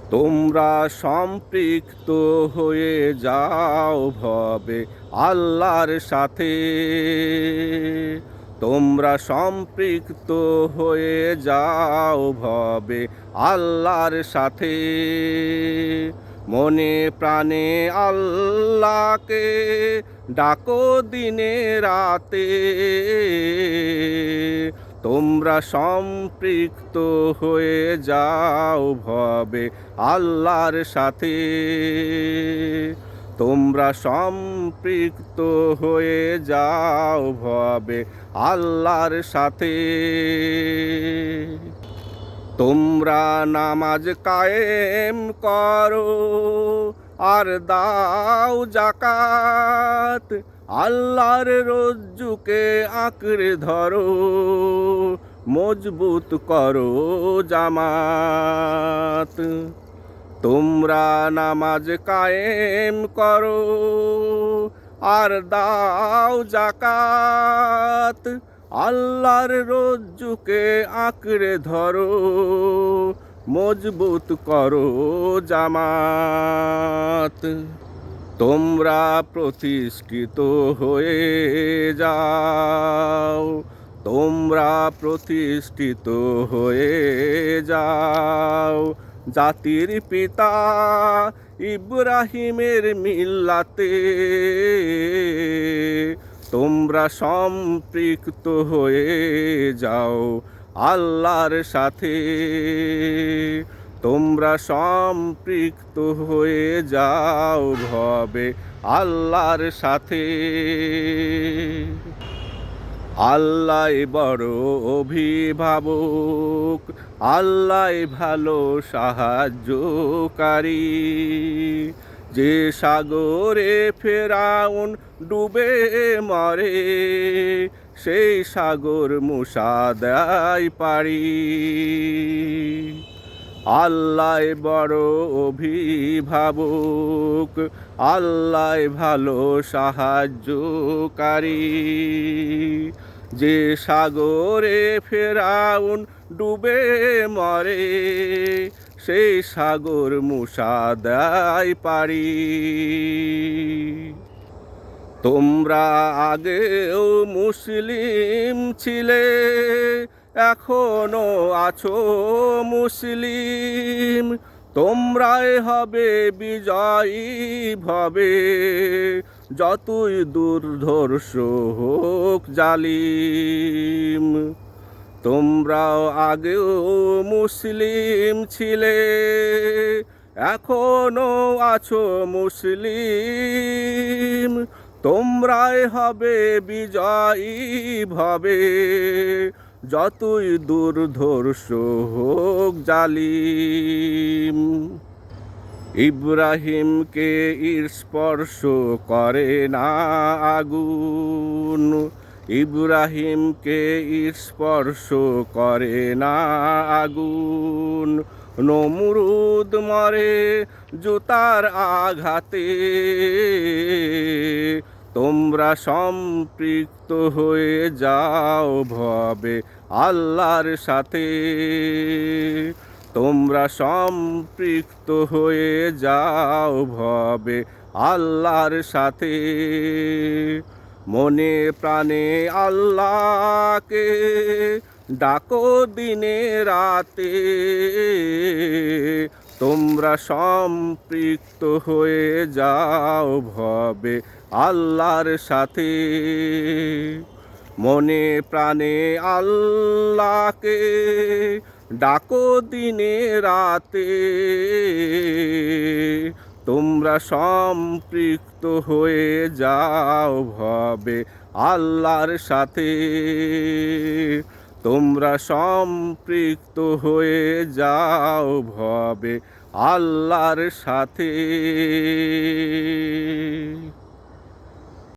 তোমরা সম্পৃক্ত হয়ে যাও ভবে আল্লাহর সাথে। তোমরা সম্পৃক্ত হয়ে যাও ভবে আল্লাহর সাথে। মনে প্রাণে আল্লাহকে ডাকো দিনে রাতে। তোমরা সম্পৃক্ত হয়ে যাও ভবে আল্লাহর সাথে। তোমরা সম্পৃক্ত হয়ে যাও ভবে আল্লাহর সাথে। তোমরা নামাজ কায়েম করো আর দাও যাকাত। আল্লাহর রজ্জুকে আঁকড়ে ধরো, মজবুত করো জামাত। তোমরা নামাজ কায়েম করো আর দাও যাকাত। আল্লাহর রজ্জুকে আঁকড়ে ধরো, মজবুত করো জামাত। তোমরা প্রতিষ্ঠিত হয়ে যাও, তোমরা প্রতিষ্ঠিত হয়ে যাও জাতির পিতা ইব্রাহিমের মিল্লাতে। তোমরা সম্পৃক্ত হয়ে যাও আল্লাহর সাথে। তোমরা সম্পৃক্ত হয়ে যাও ভবে আল্লাহর সাথে। আল্লাহ বড় অভিভাবক, আল্লাহ ভালো সাহায্যকারী। যে সাগরে ফেরাউন ডুবে মরে, সেই সাগর মুসা দেয় পারি। আল্লাহ বড় অভিভাবক, আল্লাহ ভালো সাহায্যকারী। যে সাগরে ফেরাউন ডুবে মরে, সেই সাগর মুসা দেয় পারি। তোমরা আগেও মুসলিম ছিলে, এখনো আছো মুসলিম। তোমরাই হবে বিজয়ী ভবে, যতই দুর্ধর্ষ হোক জালিম। তোমরাও আগেও মুসলিম ছিলে, এখনো আছো মুসলিম। তোমরাই হবে বিজয়ী ভবে, যতই দুর্ধর্ষ হোক জালিম। ইব্রাহিমকে স্পর্শ করে না আগুন, ইব্রাহিমকে স্পর্শ করে না আগুন। নমরুদ মরে জুতার আঘাতে। তোমরা সম্পৃক্ত হয়ে যাও ভবে আল্লাহর সাথে। তোমরা সম্পৃক্ত হয়ে যাও ভবে আল্লাহর সাথে। মনে প্রাণে আল্লাহকে ডাকো দিনে রাতে। তোমরা সম্পৃক্ত হয়ে যাও ভবে আল্লাহর সাথে। মনে প্রাণে আল্লাহকে ডাকো দিনে রাতে। তোমরা সম্পৃক্ত হয়ে যাও ভবে আল্লাহর সাথে। তোমরা সম্পৃক্ত হয়ে যাও ভবে আল্লাহর সাথে।